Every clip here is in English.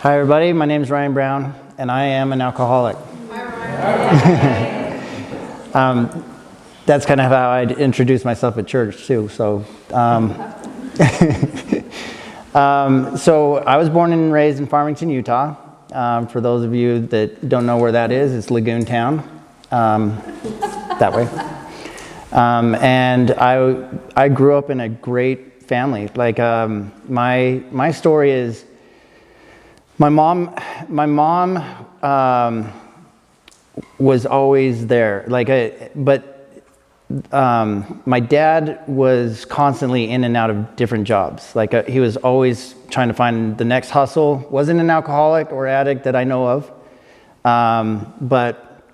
Hi everybody, my name is Ryan Brown and I am an alcoholic. That's kind of how I'd introduce myself at church too. So I was born and raised in Farmington, Utah. For those of you that don't know where that is, it's Lagoon Town, that way. And I grew up in a great family. Like my story is, my mom was always there. My dad was constantly in and out of different jobs. He was always trying to find the next hustle. Wasn't an alcoholic or addict that I know of, but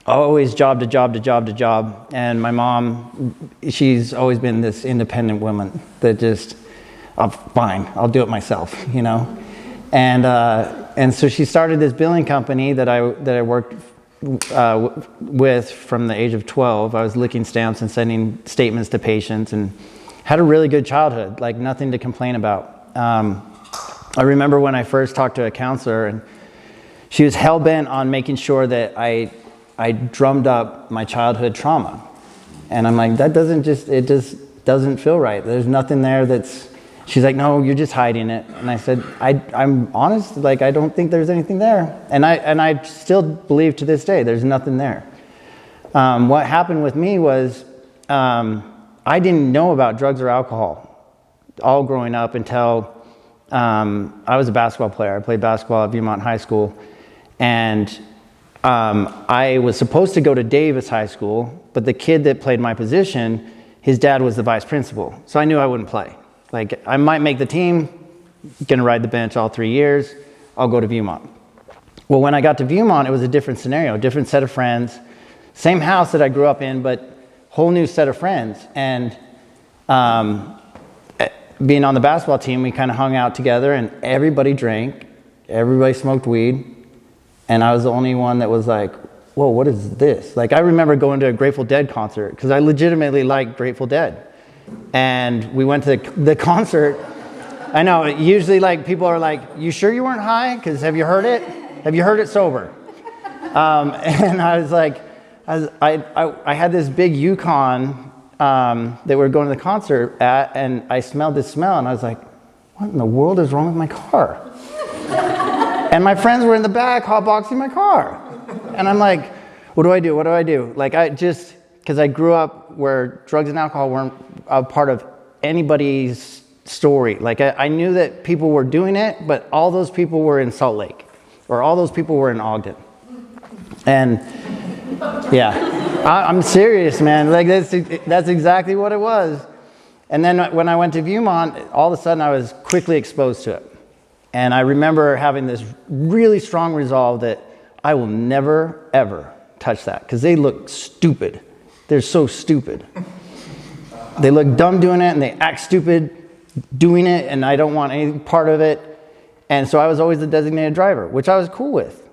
always job to job to job to job. And my mom, she's always been this independent woman that just, oh, fine, I'll do it myself, you know. And so she started this billing company that I worked with from the age of 12. I was licking stamps and sending statements to patients, and had a really good childhood, like nothing to complain about. I remember when I first talked to a counselor, and she was hell-bent on making sure that I drummed up my childhood trauma. And I'm like, it just doesn't feel right. There's nothing there she's like, no, you're just hiding it. And I said, I'm honest, I don't think there's anything there. And I still believe to this day, there's nothing there. What happened with me was, I didn't know about drugs or alcohol all growing up until I was a basketball player. I played basketball at Viewmont High School. And I was supposed to go to Davis High School, but the kid that played my position, his dad was the vice principal. So I knew I wouldn't play. I might make the team, gonna ride the bench all 3 years, I'll go to Viewmont. Well, when I got to Viewmont, it was a different scenario, different set of friends, same house that I grew up in, but whole new set of friends. And being on the basketball team, we kind of hung out together, and everybody drank, everybody smoked weed, and I was the only one that was like, whoa, what is this? I remember going to a Grateful Dead concert, because I legitimately liked Grateful Dead. And we went to the concert. I know, usually people are like, you sure you weren't high? Because have you heard it? Have you heard it sober? And I was like, I had this big Yukon that we were going to the concert at, and I smelled this smell, and I was like, what in the world is wrong with my car? And my friends were in the back hotboxing my car. And I'm like, what do I do? What do I do? Because I grew up where drugs and alcohol weren't a part of anybody's story. I knew that people were doing it, but all those people were in Salt Lake, or all those people were in Ogden. And yeah, I'm serious, man. That's exactly what it was. And then when I went to Viewmont, all of a sudden I was quickly exposed to it. And I remember having this really strong resolve that I will never, ever touch that, because they look stupid. They're so stupid. They look dumb doing it, and they act stupid doing it, and I don't want any part of it. And so I was always the designated driver, which I was cool with.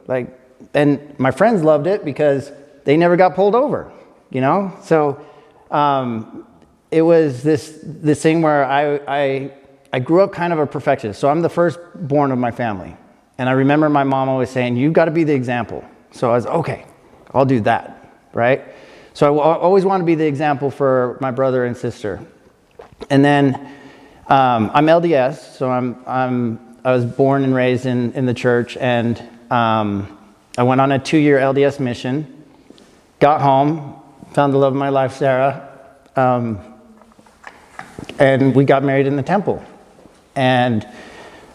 And my friends loved it because they never got pulled over, you know? So it was this thing where I grew up kind of a perfectionist. So I'm the firstborn of my family. And I remember my mom always saying, you've got to be the example. So I was, okay, I'll do that, right? So I always want to be the example for my brother and sister. And then I'm LDS, so I was born and raised in the church, and I went on a 2-year LDS mission, got home, found the love of my life, Sarah, and we got married in the temple. And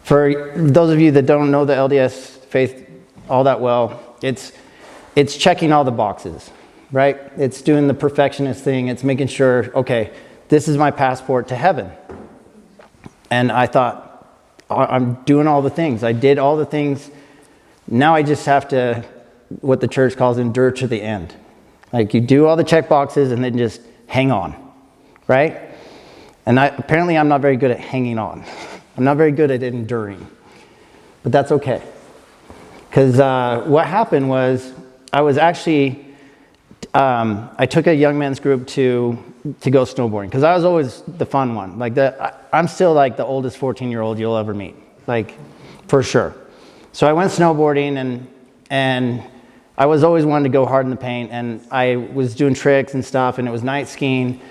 for those of you that don't know the LDS faith all that well, it's checking all the boxes. Right? It's doing the perfectionist thing. It's making sure, okay, this is my passport to heaven. And I thought, I'm doing all the things. I did all the things. Now I just have to, what the church calls, endure to the end. You do all the check boxes and then just hang on, right? And apparently I'm not very good at hanging on. I'm not very good at enduring. But that's okay. Because what happened was, I was actually... I took a young men's group to go snowboarding, because I was always the fun one. I'm still the oldest 14-year-old you'll ever meet, for sure. So I went snowboarding, and I was always wanting to go hard in the paint, and I was doing tricks and stuff, and it was night skiing.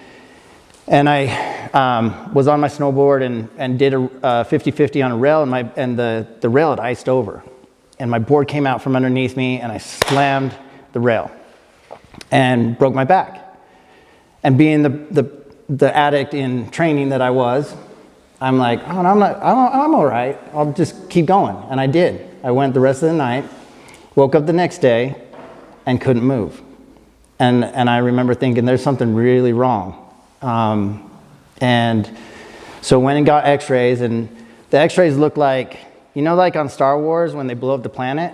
And I was on my snowboard and did a 50-50 on a rail, and the rail had iced over. And my board came out from underneath me, and I slammed the rail and broke my back. And being the addict in training that I was, I'm like, oh, I'm all right. I'll just keep going. And I did. I went the rest of the night, woke up the next day, and couldn't move. And I remember thinking, there's something really wrong. And so went and got x-rays, and the x-rays looked like, like on Star Wars when they blow up the planet?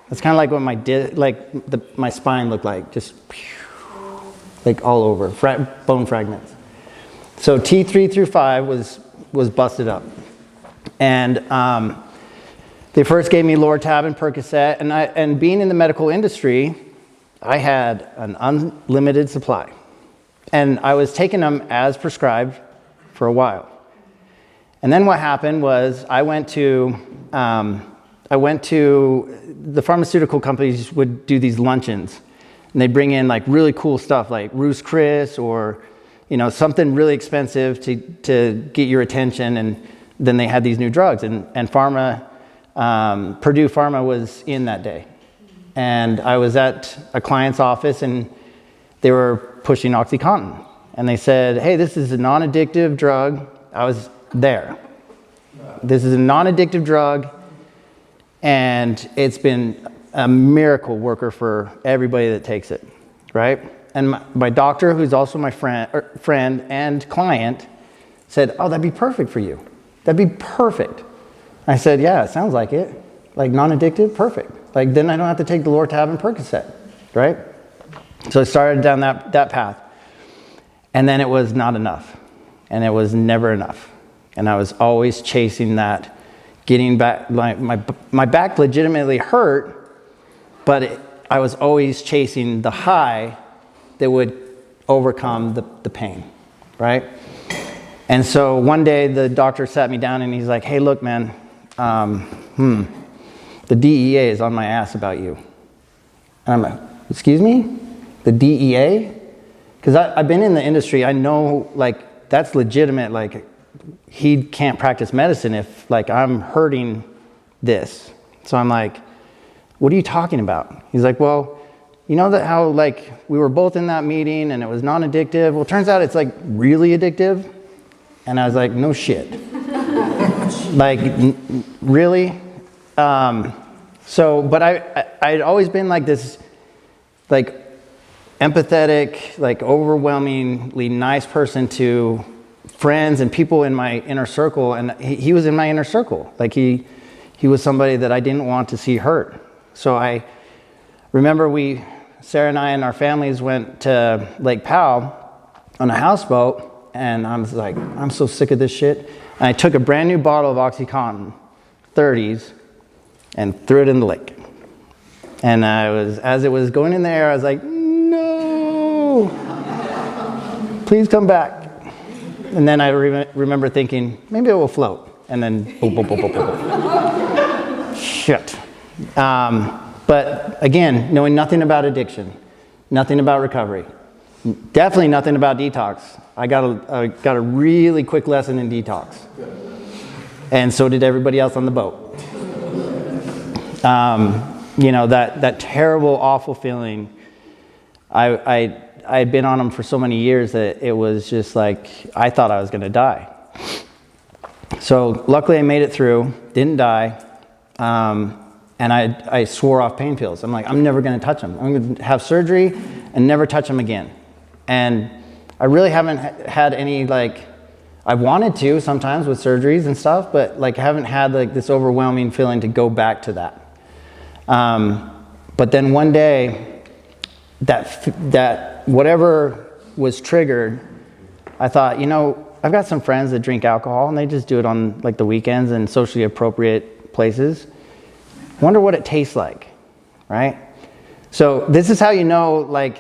That's kind of like what my spine looked like, just like all over, bone fragments. So T3 through 5 was busted up. And they first gave me Lortab and Percocet, and being in the medical industry, I had an unlimited supply. And I was taking them as prescribed for a while. And then what happened was I went to the pharmaceutical companies would do these luncheons, and they'd bring in like really cool stuff like Ruth's Chris or something really expensive to get your attention, and then they had these new drugs, and pharma, Purdue Pharma was in that day. And I was at a client's office, and they were pushing OxyContin. And they said, hey, this is a non-addictive drug. I was there. This is a non-addictive drug, and it's been a miracle worker for everybody that takes it, right? And my doctor, who's also my friend and client, said, oh, that'd be perfect for you. That'd be perfect. I said, yeah, it sounds like it. Like non-addictive, perfect. Like then I don't have to take the Lortab and Percocet, right? So I started down that path. And then it was not enough. And it was never enough. And I was always chasing that, getting back. My back legitimately hurt, but I was always chasing the high that would overcome the pain, right? And so one day the doctor sat me down and he's like, hey, look, man, the DEA is on my ass about you. And I'm like, excuse me? The DEA? Because I've been in the industry. I know, like, that's legitimate. Like, he can't practice medicine if, like, I'm hurting this. So I'm like, what are you talking about? He's like, well, you know that how, like, we were both in that meeting and it was non-addictive? Well, it turns out it's, like, really addictive. And I was like, no shit. Like, really? But I'd always been like this, like, empathetic, like overwhelmingly nice person to friends and people in my inner circle, and he was in my inner circle. Like he was somebody that I didn't want to see hurt. So I remember Sarah and I and our families went to Lake Powell on a houseboat, and I was like, I'm so sick of this shit. And I took a brand new bottle of OxyContin, 30s, and threw it in the lake. And as it was going in the air, I was like, no, please come back. And then I remember thinking, maybe it will float. And then, boom, boom, boom, boom, boom, boom. Shit. But again, knowing nothing about addiction, nothing about recovery, definitely nothing about detox. I got a really quick lesson in detox. And so did everybody else on the boat. That terrible, awful feeling. I had been on them for so many years that it was just like, I thought I was going to die. So luckily I made it through, didn't die, and I swore off pain pills. I'm like, I'm never going to touch them. I'm going to have surgery and never touch them again. And I really haven't had any, like, I wanted to sometimes with surgeries and stuff, but like I haven't had like this overwhelming feeling to go back to that. But then one day, that whatever was triggered, I thought, I've got some friends that drink alcohol and they just do it on like the weekends and socially appropriate places. Wonder what it tastes like, right? So this is how you know like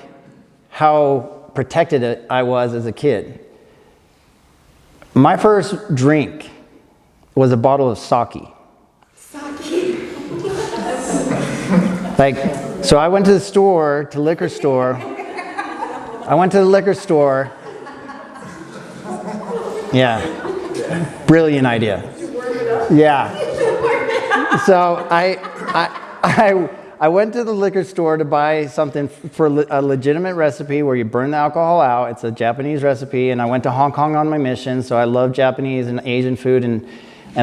how protected I was as a kid. My first drink was a bottle of sake. Sake? Like, so I went to the liquor store. I went to the liquor store. Yeah. Brilliant idea. Yeah. So I went to the liquor store to buy something for a legitimate recipe where you burn the alcohol out. It's a Japanese recipe, and I went to Hong Kong on my mission, so I love Japanese and Asian food, and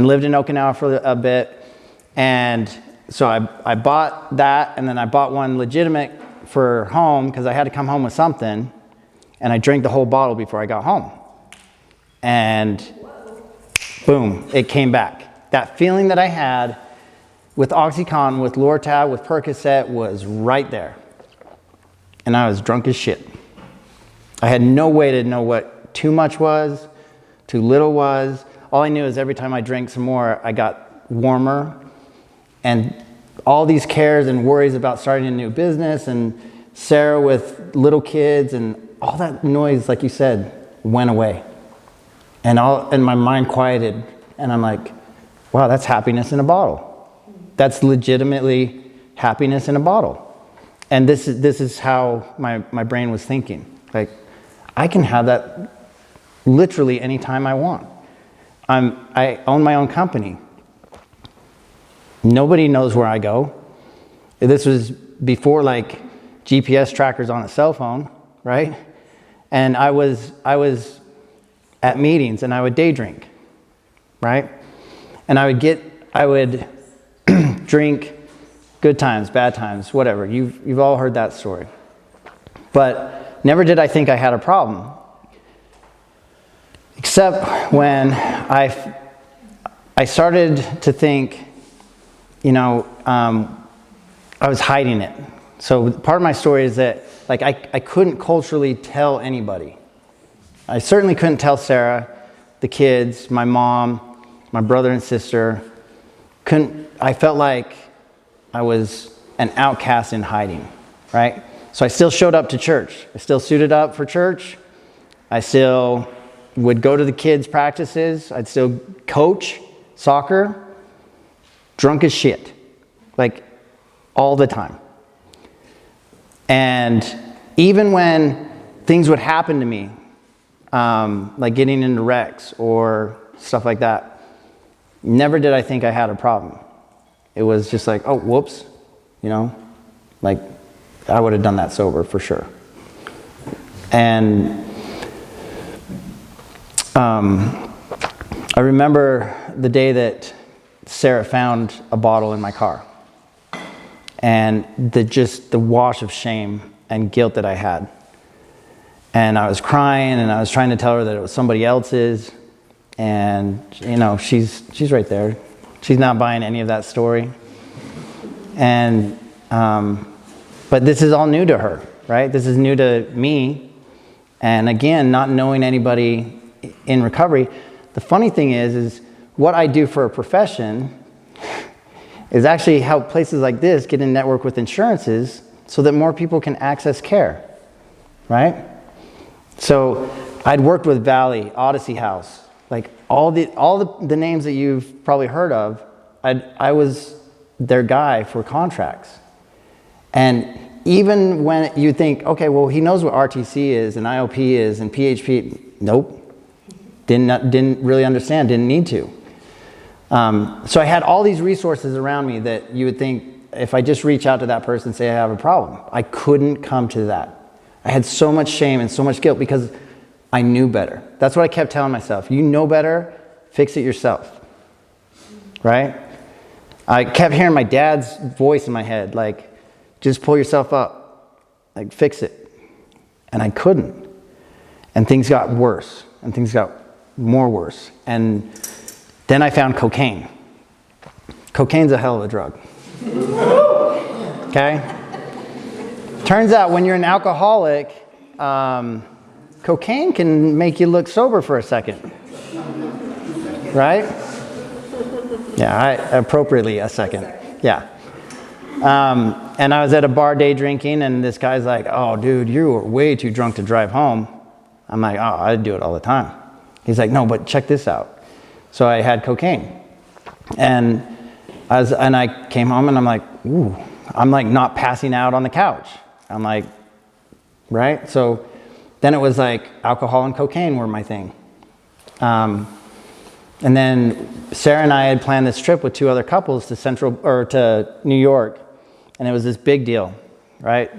lived in Okinawa for a bit. And so I bought that, and then I bought one legitimate for home because I had to come home with something, and I drank the whole bottle before I got home. And boom, it came back. That feeling that I had with OxyContin, with Lortab, with Percocet was right there. And I was drunk as shit. I had no way to know what too much was, too little was. All I knew is every time I drank some more, I got warmer. And all these cares and worries about starting a new business, and Sarah with little kids, and all that noise, like you said, went away. And my mind quieted. And I'm like, wow, that's happiness in a bottle. That's legitimately happiness in a bottle. And this is how my brain was thinking. Like, I can have that literally anytime I want. I own my own company. Nobody knows where I go. This was before like GPS trackers on a cell phone, right? And I was at meetings, and I would day drink, right? And I would drink good times, bad times, whatever. You've all heard that story. But never did I think I had a problem. Except when I started to think, I was hiding it. So part of my story is that like I couldn't culturally tell anybody. I certainly couldn't tell Sarah, the kids, my mom, my brother and sister. I felt like I was an outcast in hiding, right? So I still showed up to church. I still suited up for church. I still would go to the kids' practices. I'd still coach soccer, drunk as shit, like all the time. And even when things would happen to me, like getting into wrecks or stuff like that, never did I think I had a problem. It was just like, oh, whoops, like I would have done that sober for sure. And I remember the day that Sarah found a bottle in my car, and the wash of shame and guilt that I had. And I was crying, and I was trying to tell her that it was somebody else's. And, she's right there. She's not buying any of that story. And, but this is all new to her, right? This is new to me. And again, not knowing anybody in recovery. The funny thing is what I do for a profession is actually help places like this get in network with insurances so that more people can access care, right? So I'd worked with Valley, Odyssey House, like all the names that you've probably heard of. I was their guy for contracts. And even when you think, okay, well, he knows what RTC is and IOP is and PHP, nope. Didn't really understand, didn't need to. So I had all these resources around me that you would think if I just reach out to that person and say I have a problem. I couldn't come to that. I had so much shame and so much guilt because I knew better. That's what I kept telling myself. You know better, fix it yourself, right? I kept hearing my dad's voice in my head, like, just pull yourself up, like, fix it. And I couldn't. And things got worse, and things got more worse. And then I found cocaine. Cocaine's a hell of a drug. Okay? Turns out when you're an alcoholic, cocaine can make you look sober for a second. Right? Yeah, appropriately a second. Yeah. And I was at a bar day drinking, and this guy's like, oh, dude, you were way too drunk to drive home. I'm like, oh, I do it all the time. He's like, no, but check this out. So I had cocaine. And I came home, and I'm like, ooh, I'm like not passing out on the couch. I'm like, right? So then it was like alcohol and cocaine were my thing. And then Sarah and I had planned this trip with 2 other couples to New York. And it was this big deal, right?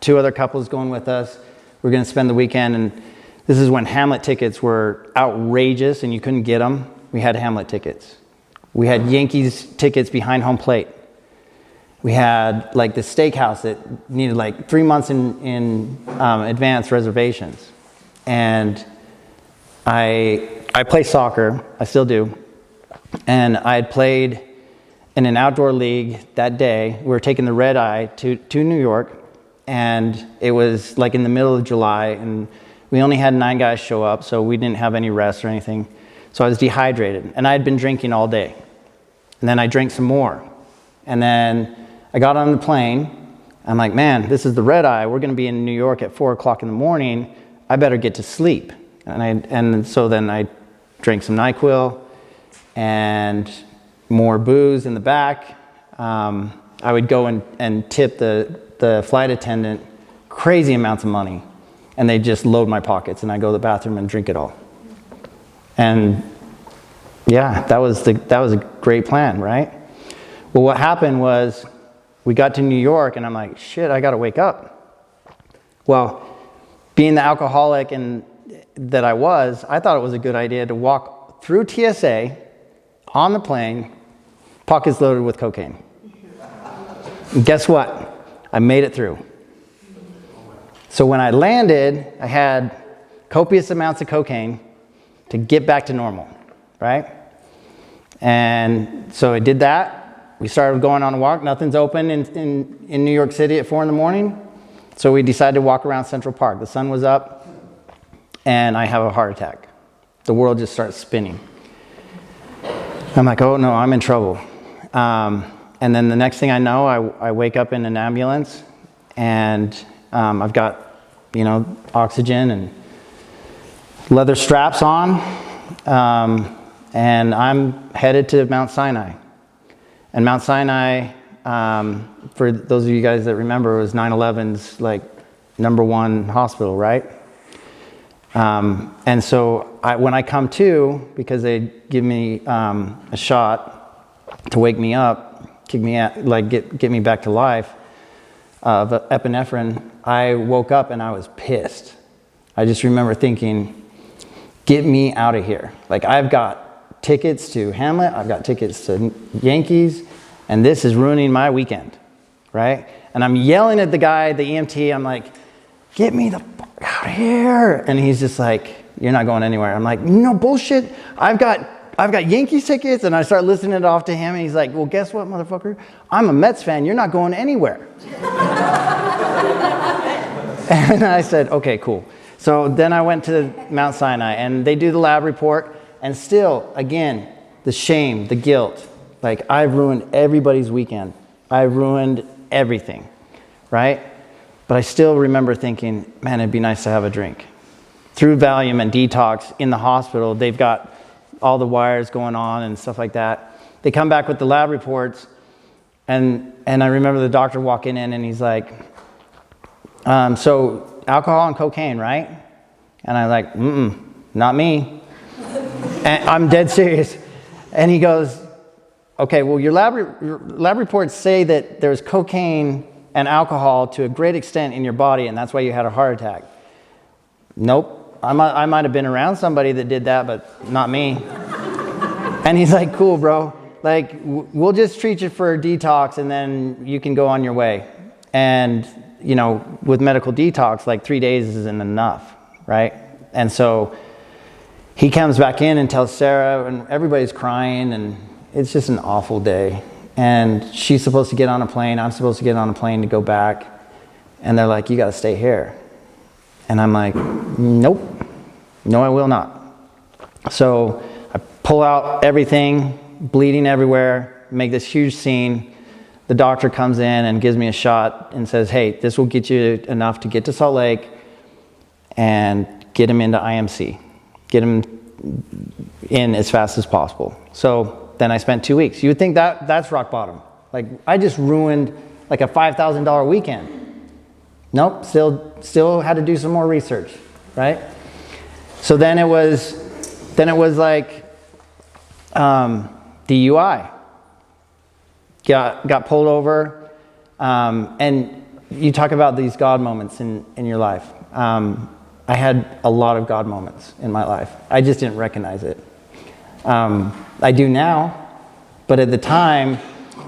2 other couples going with us. We're going to spend the weekend. And this is when Hamlet tickets were outrageous and you couldn't get them. We had Hamlet tickets. We had Yankees tickets behind home plate. We had like the steakhouse that needed like 3 months in advance reservations. And I play soccer, I still do, and I had played in an outdoor league that day. We were taking the red eye to New York, and it was like in the middle of July, and we only had 9 guys show up, so we didn't have any rest or anything. So I was dehydrated, and I had been drinking all day. And then I drank some more. And then I got on the plane. I'm like, man, this is the red eye. We're going to be in New York at 4 o'clock in the morning. I better get to sleep. And so then I drank some NyQuil and more booze in the back. I would go and tip the flight attendant crazy amounts of money, and they just load my pockets, and I go to the bathroom and drink it all. And yeah, that was a great plan, right? Well, what happened was we got to New York, and I'm like, shit, I got to wake up. Well, being the alcoholic that I was, I thought it was a good idea to walk through TSA on the plane, pockets loaded with cocaine. And guess what? I made it through. So when I landed, I had copious amounts of cocaine to get back to normal, right? And so I did that. We started going on a walk. Nothing's open in New York City at 4 in the morning. So we decided to walk around Central Park. The sun was up, and I have a heart attack. The world just starts spinning. I'm like, oh no, I'm in trouble. And then the next thing I know, I wake up in an ambulance, and I've got, oxygen and leather straps on, and I'm headed to Mount Sinai. And Mount Sinai, for those of you guys that remember, was 9/11's like #1 hospital, right? And so when I come to, because they give me a shot to wake me up, kick me out, like get me back to life, of epinephrine, I woke up and I was pissed. I just remember thinking, get me out of here. Like, I've got tickets to Hamlet, I've got tickets to Yankees, and this is ruining my weekend, right? And I'm yelling at the guy, the EMT, I'm like, get me the fuck out of here. And he's just like, you're not going anywhere. I'm like, no bullshit. I've got Yankees tickets. And I start listening it off to him. And he's like, well, guess what, motherfucker? I'm a Mets fan. You're not going anywhere. And I said, okay, cool. So then I went to Mount Sinai, and they do the lab report. And still, again, the shame, the guilt. Like, I've ruined everybody's weekend. I've ruined everything, right? But I still remember thinking, man, it'd be nice to have a drink. Through Valium and detox in the hospital, they've got all the wires going on and stuff like that. They come back with the lab reports, and I remember the doctor walking in, and he's like, so alcohol and cocaine, right? And I'm like, not me. And I'm dead serious. And he goes, okay, well, your lab reports say that there's cocaine and alcohol to a great extent in your body, and that's why you had a heart attack. Nope. I might have been around somebody that did that, but not me. And he's like, cool, bro. Like, we'll just treat you for a detox, and then you can go on your way. And, with medical detox, like 3 days isn't enough, right? And so he comes back in and tells Sarah, and everybody's crying, and it's just an awful day. And she's supposed to get on a plane. I'm supposed to get on a plane to go back. And they're like, you got to stay here. And I'm like, nope. No, I will not. So I pull out everything, bleeding everywhere, make this huge scene. The doctor comes in and gives me a shot and says, hey, this will get you enough to get to Salt Lake and get him into IMC. Get him in as fast as possible. So then I spent 2 weeks. You would think that's rock bottom. Like, I just ruined like a $5,000 weekend. Nope, still had to do some more research, right? So then it was like DUI. Got pulled over, and you talk about these God moments in your life. I had a lot of God moments in my life. I just didn't recognize it. I do now, but at the time,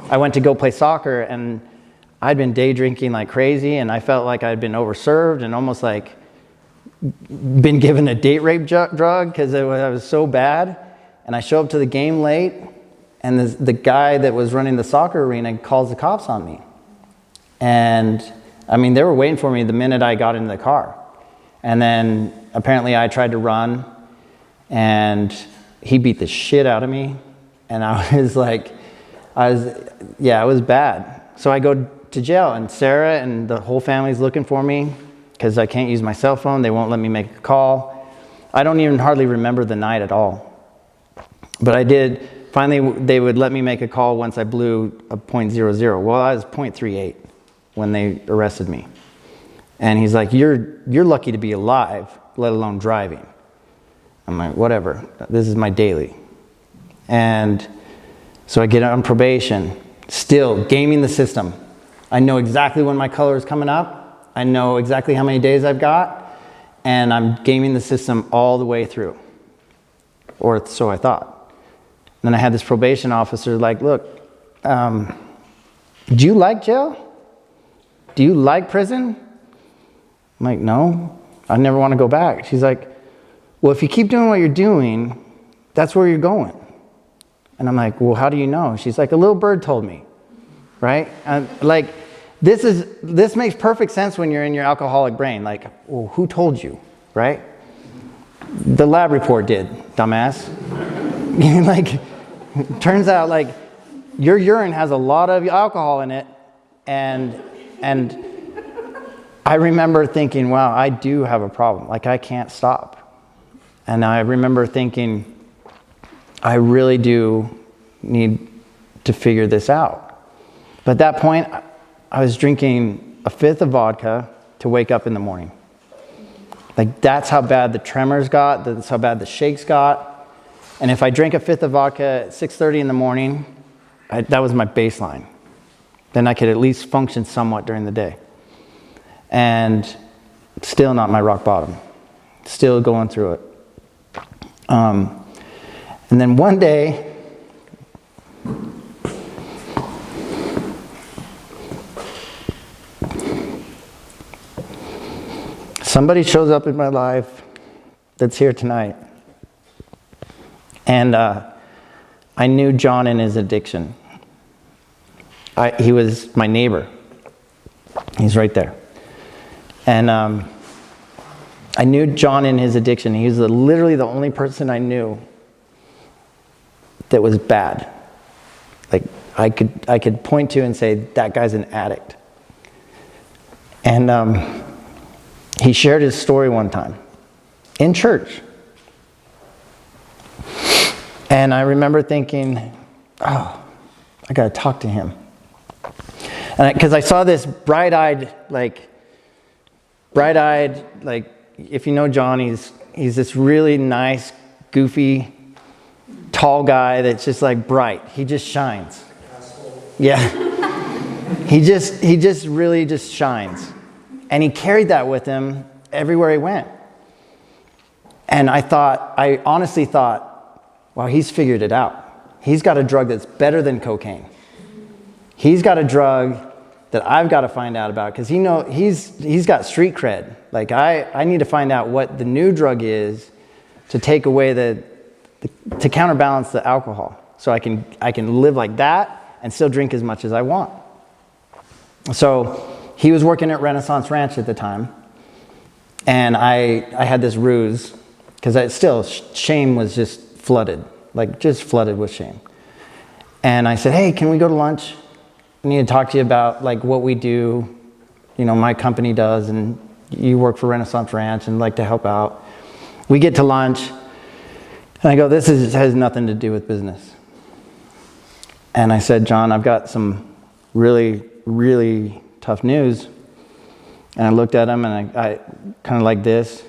I went to go play soccer, and I'd been day drinking like crazy, and I felt like I'd been overserved and almost like been given a date rape drug because I was so bad. And I show up to the game late, and the guy that was running the soccer arena calls the cops on me. And I mean, they were waiting for me the minute I got into the car. And then apparently I tried to run, and he beat the shit out of me. And it was bad. So I go to jail, and Sarah and the whole family's looking for me because I can't use my cell phone. They won't let me make a call. I don't even hardly remember the night at all. But I did. Finally, they would let me make a call once I blew a .00. Well, I was .38 when they arrested me. And he's like, you're lucky to be alive, let alone driving. I'm like, whatever. This is my daily. And so I get on probation, still gaming the system. I know exactly when my color is coming up. I know exactly how many days I've got. And I'm gaming the system all the way through. Or so I thought. Then I had this probation officer like, look, do you like jail? Do you like prison? I'm like, no, I never want to go back. She's like, well, if you keep doing what you're doing, that's where you're going. And I'm like, well, how do you know? She's like, a little bird told me, right? And like, this makes perfect sense when you're in your alcoholic brain. Like, well, who told you, right? The lab report did, dumbass. Like, turns out like your urine has a lot of alcohol in it, and I remember thinking, wow, I do have a problem. Like, I can't stop. And I remember thinking, I really do need to figure this out. But at that point, I was drinking a fifth of vodka to wake up in the morning. Like, that's how bad the tremors got. That's how bad the shakes got. And if I drank a fifth of vodka at 6:30 in the morning, that was my baseline. Then I could at least function somewhat during the day. And still not my rock bottom. Still going through it. And then one day, somebody shows up in my life that's here tonight. And I knew John in his addiction. He was my neighbor. He's right there. And I knew John in his addiction. He was literally the only person I knew that was bad. Like, I could point to and say, that guy's an addict. And he shared his story one time in church. And I remember thinking, oh, I got to talk to him. And because I saw this bright-eyed, if you know John, he's this really nice, goofy, tall guy that's just like bright. He just shines. Yeah. He just really just shines. And he carried that with him everywhere he went. And I honestly thought, wow, he's figured it out. He's got a drug that's better than cocaine. He's got a drug that I've got to find out about because he's got street cred. Like, I need to find out what the new drug is to take away to counterbalance the alcohol, so I can live like that and still drink as much as I want. So he was working at Renaissance Ranch at the time, and I had this ruse because shame was just flooded with shame. And I said, hey, can we go to lunch? I need to talk to you about like what we do, my company does, and you work for Renaissance Ranch and like to help out. We get to lunch, and I go, this has nothing to do with business. And I said, John, I've got some really really tough news. And I looked at him and I kind of like this.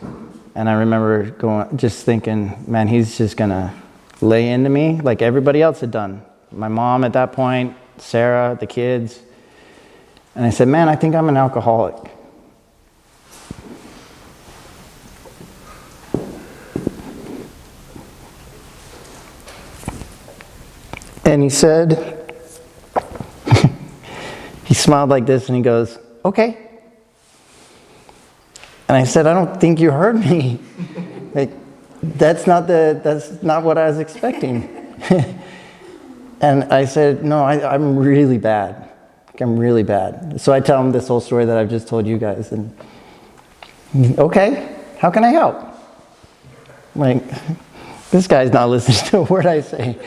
And I remember just thinking, man, he's just going to lay into me like everybody else had done. My mom at that point, Sarah, the kids. And I said, man, I think I'm an alcoholic. And he said, he smiled like this and he goes, okay. And I said, I don't think you heard me. Like, that's not what I was expecting. And I said, no, I'm really bad. I'm really bad. So I tell him this whole story that I've just told you guys. And okay, how can I help? I'm like, this guy's not listening to a word I say.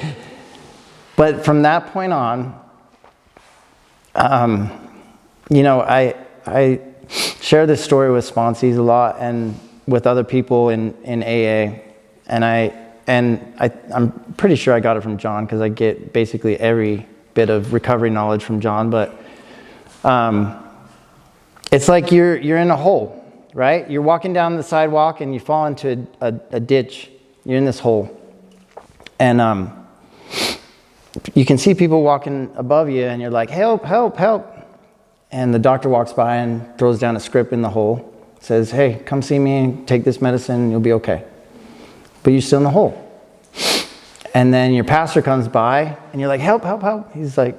But from that point on, I share this story with sponsees a lot and with other people in AA, and I'm pretty sure I got it from John because I get basically every bit of recovery knowledge from John. But it's like you're in a hole, right? You're walking down the sidewalk and you fall into a ditch. You're in this hole, and you can see people walking above you, and you're like, help, help, help. And the doctor walks by and throws down a script in the hole, says, hey, come see me, take this medicine, and you'll be okay. But you're still in the hole. And then your pastor comes by, and you're like, help, help, help. He's like,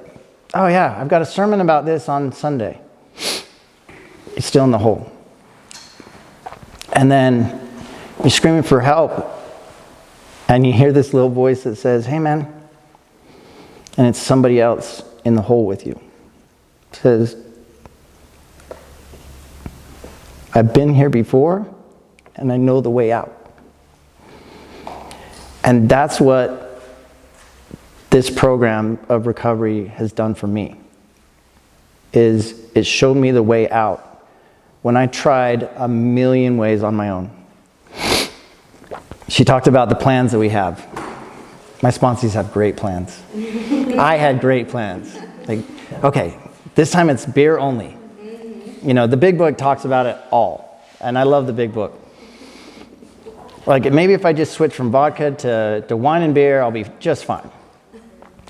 oh yeah, I've got a sermon about this on Sunday. You're still in the hole. And then you're screaming for help, and you hear this little voice that says, hey man, and it's somebody else in the hole with you. It says, I've been here before, and I know the way out. And that's what this program of recovery has done for me, is it showed me the way out when I tried a million ways on my own. She talked about the plans that we have. My sponsees have great plans. I had great plans. Like, okay, this time it's beer only. You know, the big book talks about it all. And I love the big book. Like, maybe if I just switch from vodka to wine and beer, I'll be just fine.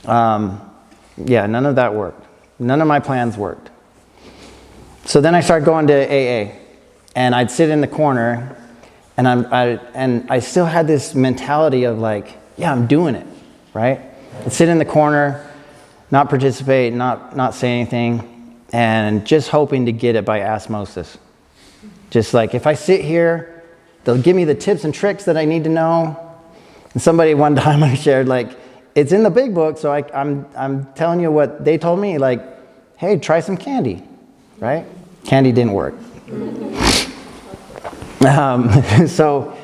Yeah, none of that worked. None of my plans worked. So then I started going to AA. And I'd sit in the corner, and I still had this mentality of like, yeah, I'm doing it, right? I'd sit in the corner, not participate, not say anything, and just hoping to get it by osmosis. Just like, if I sit here, they'll give me the tips and tricks that I need to know. And somebody one time I shared, like, it's in the big book, so I'm telling you what they told me, like, hey, try some candy, right? Candy didn't work. So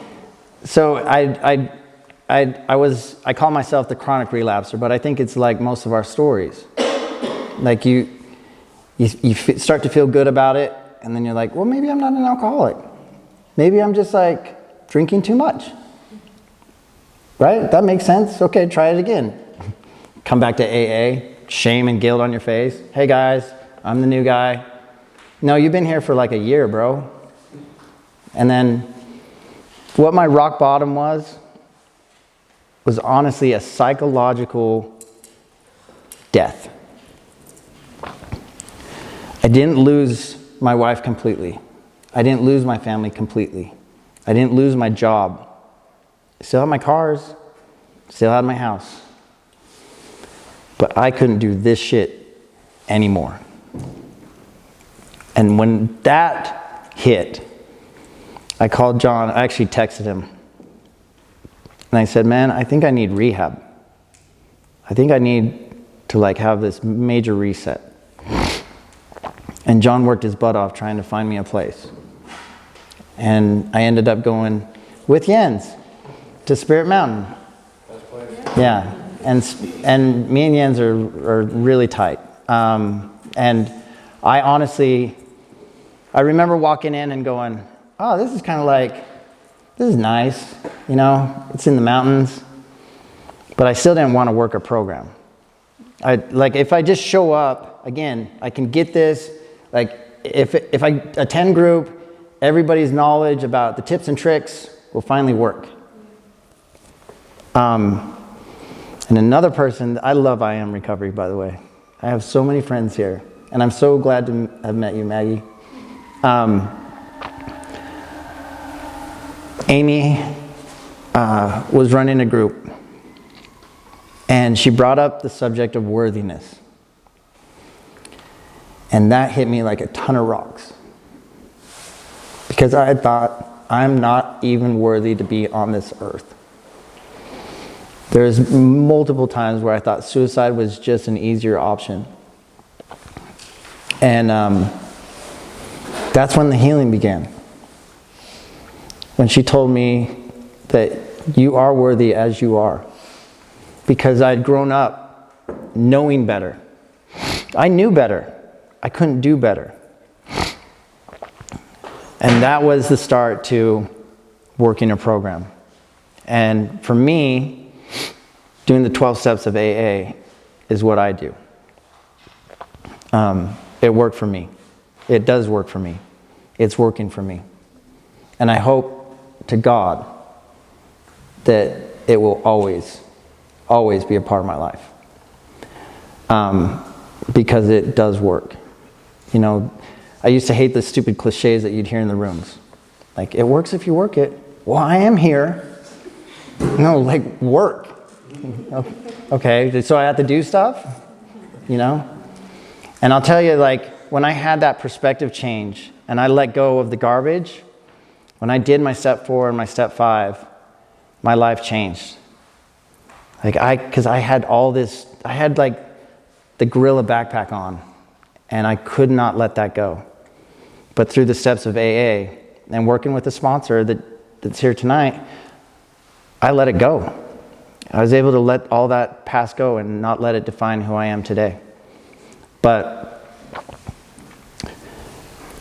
I call myself the chronic relapser, but I think it's like most of our stories. Like you start to feel good about it, and then you're like, well, maybe I'm not an alcoholic. Maybe I'm just like drinking too much. Right? That makes sense. Okay, try it again. Come back to AA, shame and guilt on your face. Hey guys, I'm the new guy. No, you've been here for like a year, bro. And then what my rock bottom was honestly a psychological death. I didn't lose my wife completely. I didn't lose my family completely. I didn't lose my job. I still had my cars, still had my house. But I couldn't do this shit anymore. And when that hit, I called John, I actually texted him. And I said, man, I think I need rehab. I think I need to like have this major reset. And John worked his butt off trying to find me a place. And I ended up going with Jens to Spirit Mountain. Yeah, and me and Jens are really tight. And I honestly, I remember walking in and going, oh, this is kind of like, this is nice, you know, it's in the mountains. But I still didn't want to work a program. Like if I just show up, again, I can get this. Like if I attend group, everybody's knowledge about the tips and tricks will finally work. And another person, I love I Am Recovery, by the way. I have so many friends here, and I'm so glad to have met you, Maggie. Amy was running a group, and she brought up the subject of worthiness. And that hit me like a ton of rocks. Because I had thought, I'm not even worthy to be on this earth. There's multiple times where I thought suicide was just an easier option. And that's when the healing began. When she told me that you are worthy as you are. Because I'd grown up knowing better. I knew better. I couldn't do better. And that was the start to working a program. And for me, doing the 12 steps of AA is what I do. It worked for me. It does work for me. It's working for me. And I hope to God that it will always be a part of my life. Because it does work. You know, I used to hate the stupid cliches that you'd hear in the rooms. Like, it works if you work it. Well, I am here. No, like, work. Okay, so I have to do stuff, you know? And I'll tell you, like, when I had that perspective change and I let go of the garbage, when I did my step 4 and my step 5, my life changed. Because I had all this, I had like the gorilla backpack on, and I could not let that go. But through the steps of AA and working with a sponsor that's here tonight, I let it go. I was able to let all that past go and not let it define who I am today. But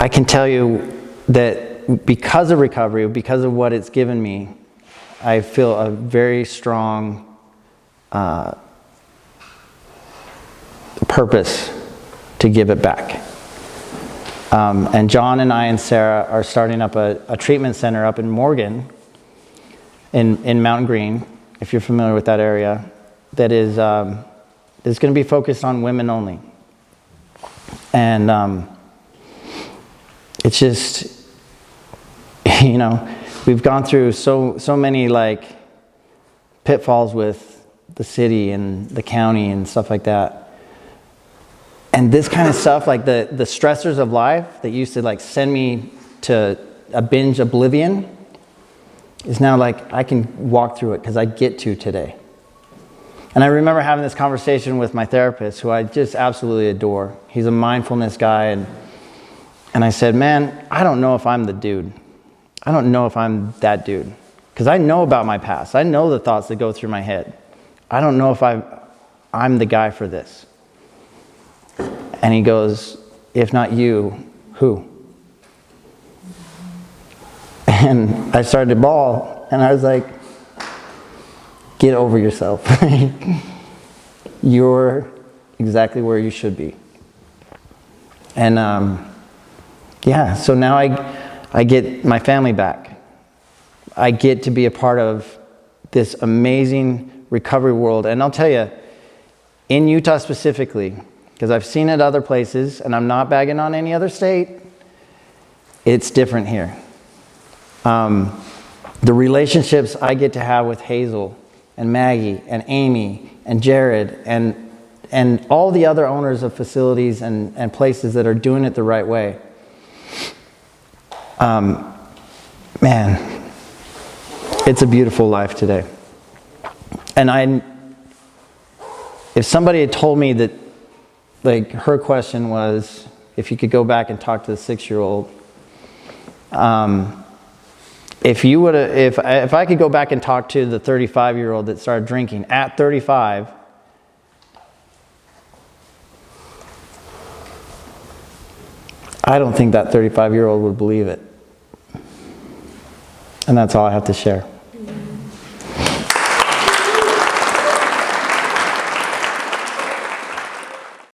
I can tell you that because of recovery, because of what it's given me, I feel a very strong purpose to give it back. And John and I and Sarah are starting up a treatment center up in Morgan, in Mountain Green, if you're familiar with that area, that is going to be focused on women only. And it's just, you know, we've gone through so many like pitfalls with the city and the county and stuff like that. And this kind of stuff, like the stressors of life that used to like send me to a binge oblivion, is now like I can walk through it because I get to today. And I remember having this conversation with my therapist, who I just absolutely adore. He's a mindfulness guy, and I said, man, I don't know if I'm the dude. I don't know if I'm that dude. Because I know about my past. I know the thoughts that go through my head. I don't know if I'm the guy for this. And he goes, if not you, who? And I started to bawl, and I was like, get over yourself. You're exactly where you should be. And yeah, so now I get my family back. I get to be a part of this amazing recovery world. And I'll tell you, in Utah specifically, because I've seen it other places, and I'm not bagging on any other state, it's different here. The relationships I get to have with Hazel and Maggie and Amy and Jared and all the other owners of facilities and places that are doing it the right way. Man, it's a beautiful life today. And if somebody had told me that, like, her question was, if you could go back and talk to the 6-year-old, if I could go back and talk to the 35-year-old that started drinking at 35, I don't think that 35-year-old would believe it. And that's all I have to share.